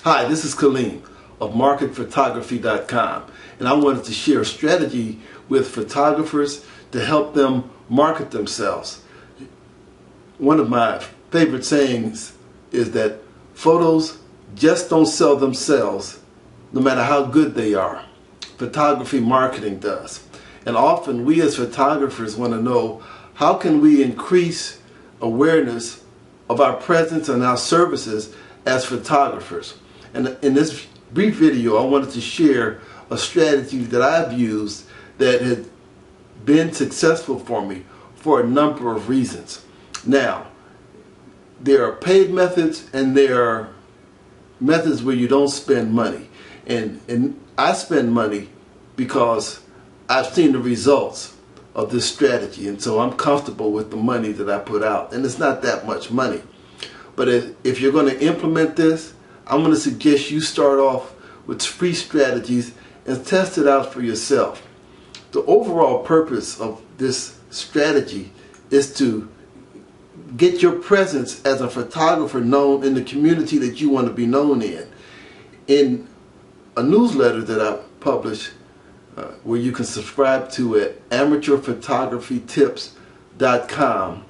Hi, this is Kaleem of marketphotography.com, and I wanted to share a strategy with photographers to help them market themselves. One of my favorite sayings is that photos just don't sell themselves no matter how good they are. Photography marketing does. And often we as photographers want to know, how can we increase awareness of our presence and our services as photographers? And in this brief video, I wanted to share a strategy that I've used that has been successful for me for a number of reasons. Now, there are paid methods and there are methods where you don't spend money. And I spend money because I've seen the results of this strategy, and so I'm comfortable with the money that I put out. And it's not that much money. But if you're going to implement this, I'm going to suggest you start off with free strategies and test it out for yourself. The overall purpose of this strategy is to get your presence as a photographer known in the community that you want to be known in. In a newsletter that I publish, where you can subscribe to at amateurphotographytips.com,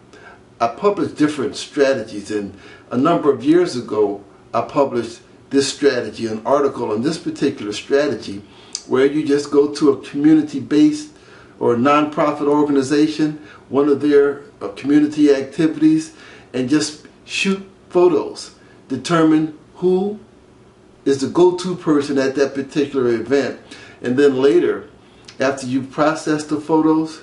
I publish different strategies, and a number of years ago I published this strategy, an article on this particular strategy, where you just go to a community-based or a nonprofit organization, one of their community activities, and just shoot photos. Determine who is the go-to person at that particular event, and then later, after you've processed the photos,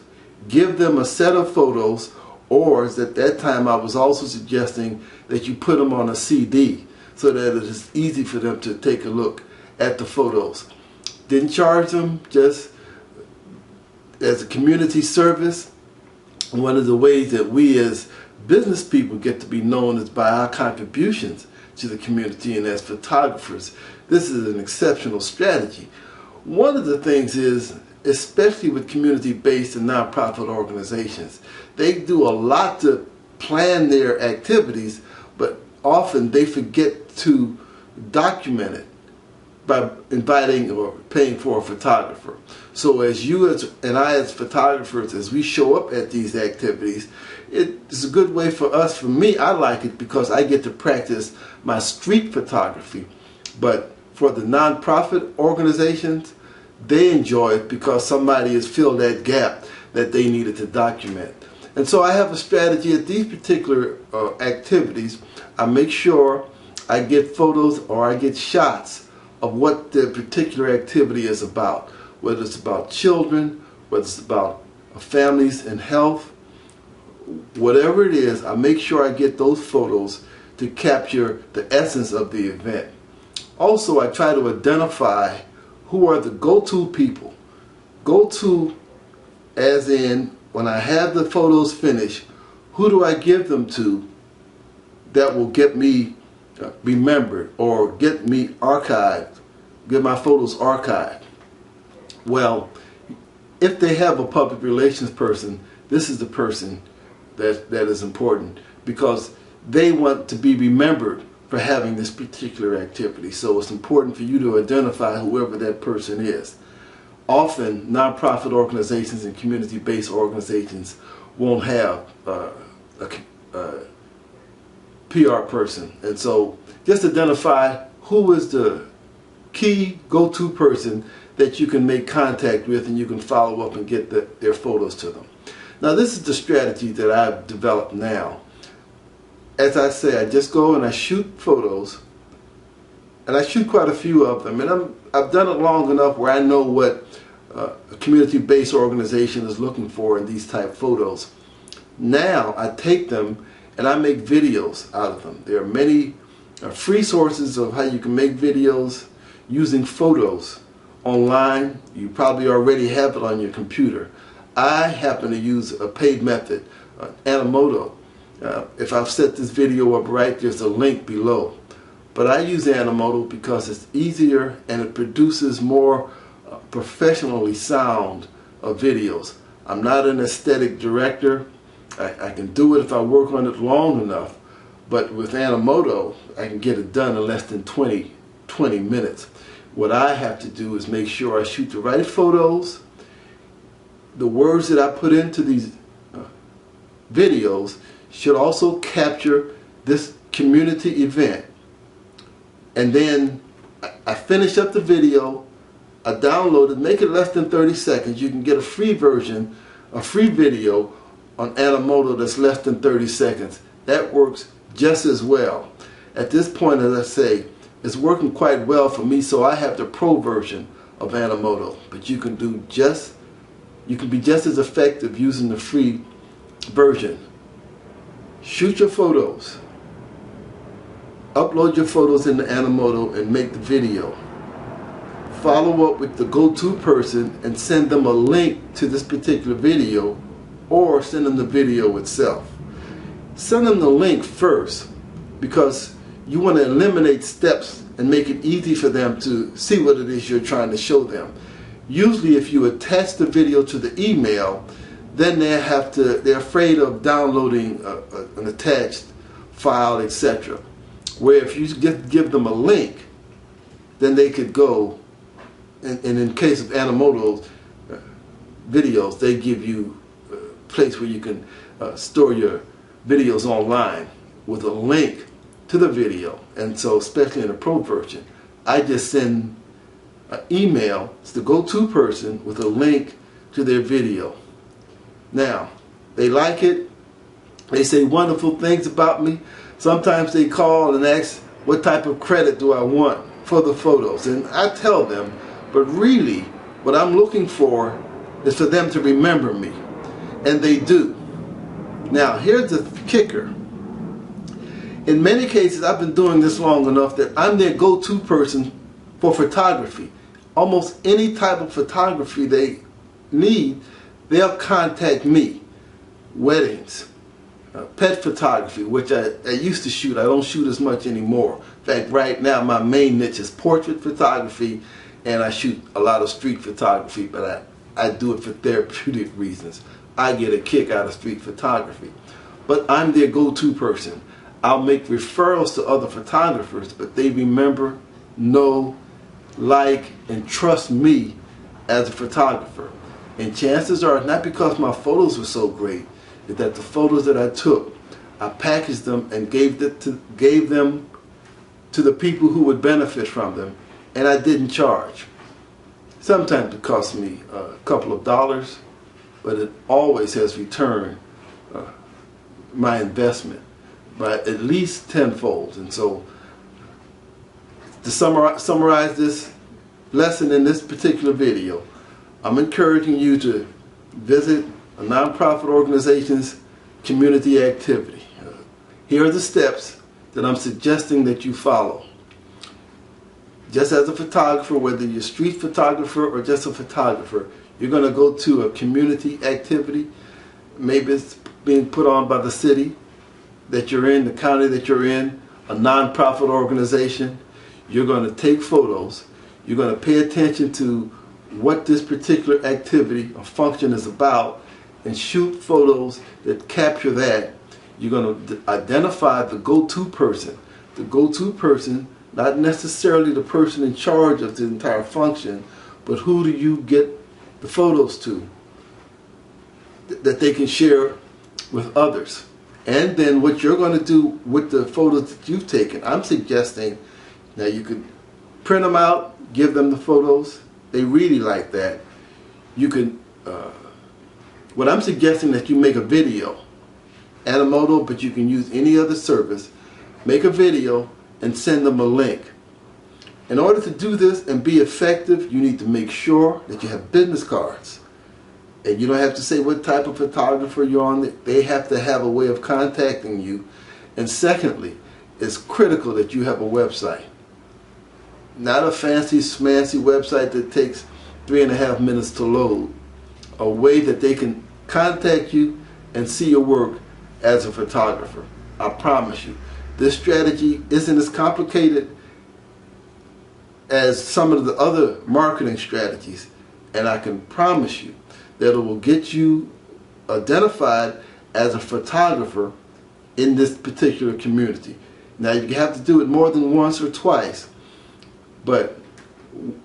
give them a set of photos, or at that time I was also suggesting that you put them on a CD so that it is easy for them to take a look at the photos. Didn't charge them, just as a community service. One of the ways that we as business people get to be known is by our contributions to the community, and as photographers, this is an exceptional strategy. One of the things is, especially with community-based and nonprofit organizations, they do a lot to plan their activities, but often they forget to document it by inviting or paying for a photographer. So as you and I as photographers, as we show up at these activities, it's a good way for us. For me, I like it because I get to practice my street photography. But for the nonprofit organizations, they enjoy it because somebody has filled that gap that they needed to document. And so I have a strategy at these particular activities. I make sure I get photos or I get shots of what the particular activity is about, whether it's about children, whether it's about families and health, whatever it is. I make sure I get those photos to capture the essence of the event. Also, I try to identify who are the go-to people. Go-to as in, when I have the photos finished, who do I give them to that will get me remembered or get me archived, get my photos archived? Well, if they have a public relations person, this is the person that is important, because they want to be remembered for having this particular activity. So it's important for you to identify whoever that person is. Often, nonprofit organizations and community-based organizations won't have a PR person. And so just identify who is the key go-to person that you can make contact with, and you can follow up and get their photos to them. Now, this is the strategy that I've developed now. As I say, I just go and I shoot photos, and I shoot quite a few of them, and I've done it long enough where I know what a community-based organization is looking for in these type photos. Now I take them and I make videos out of them. There are many free sources of how you can make videos using photos online. You probably already have it on your computer. I happen to use a paid method, Animoto. If I've set this video up right, there's a link below. But I use Animoto because it's easier and it produces more professionally sound videos. I'm not an aesthetic director. I can do it if I work on it long enough, but with Animoto, I can get it done in less than 20 20 minutes. What I have to do is make sure I shoot the right photos. The words that I put into these videos should also capture this community event. And then I finish up the video, I download it, make it less than 30 seconds. You can get a free version, a free video on Animoto that's less than 30 seconds. That works just as well. At this point, as I say, it's working quite well for me, so I have the pro version of Animoto. But you can be just as effective using the free version. Shoot your photos. Upload your photos into Animoto and make the video. Follow up with the go-to person and send them a link to this particular video, or send them the video itself. Send them the link first, because you want to eliminate steps and make it easy for them to see what it is you're trying to show them. Usually if you attach the video to the email, then they're afraid of downloading an attached file, etc. Where if you just give them a link, then they could go, and in case of Animoto's videos, they give you a place where you can store your videos online with a link to the video. And so, especially in the pro version, I just send an email to the go-to person with a link to their video. Now, they like it, they say wonderful things about me. Sometimes they call and ask what type of credit do I want for the photos, and I tell them, but really what I'm looking for is for them to remember me, and they do. Now here's the kicker. In many cases, I've been doing this long enough that I'm their go-to person for photography. Almost any type of photography they need, they'll contact me. Weddings, pet photography, which I used to shoot. I don't shoot as much anymore. In fact, right now my main niche is portrait photography, and I shoot a lot of street photography, but I do it for therapeutic reasons. I get a kick out of street photography. But I'm their go-to person. I'll make referrals to other photographers, but they remember, know, like, and trust me as a photographer. And chances are, not because my photos were so great, is that the photos that I took, I packaged them and gave them to the people who would benefit from them, and I didn't charge. Sometimes it cost me a couple of dollars, but it always has returned my investment by at least tenfold. And so, to summarize this lesson in this particular video, I'm encouraging you to visit a nonprofit organization's community activity. Here are the steps that I'm suggesting that you follow. Just as a photographer, whether you're a street photographer or just a photographer, you're going to go to a community activity. Maybe it's being put on by the city that you're in, the county that you're in, a nonprofit organization. You're going to take photos. You're going to pay attention to what this particular activity or function is about and shoot photos that capture that. You're going to identify the go-to person. The go-to person, not necessarily the person in charge of the entire function, but who do you get the photos to that they can share with others. And then what you're going to do with the photos that you've taken, I'm suggesting, now you could print them out, give them the photos. They really like that. You can, what I'm suggesting that you make a video, Animoto, but you can use any other service. Make a video and send them a link. In order to do this and be effective, you need to make sure that you have business cards. And you don't have to say what type of photographer you're on. They have to have a way of contacting you. And secondly, it's critical that you have a website. Not a fancy smancy website that takes 3.5 minutes to load. A way that they can contact you and see your work as a photographer. I promise you, this strategy isn't as complicated as some of the other marketing strategies, and I can promise you that it will get you identified as a photographer in this particular community. Now, you have to do it more than once or twice, but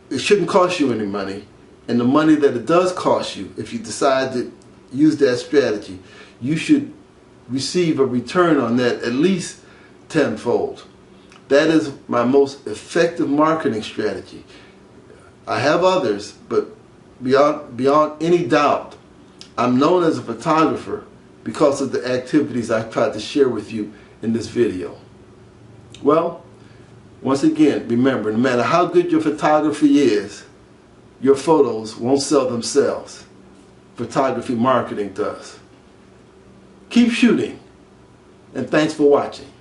it shouldn't cost you any money. And the money that it does cost you, if you decide to use that strategy, you should receive a return on that at least tenfold. That is my most effective marketing strategy. I have others, but beyond any doubt, I'm known as a photographer because of the activities I tried to share with you in this video. Well, once again, remember, no matter how good your photography is, your photos won't sell themselves. Photography marketing does. Keep shooting, and thanks for watching.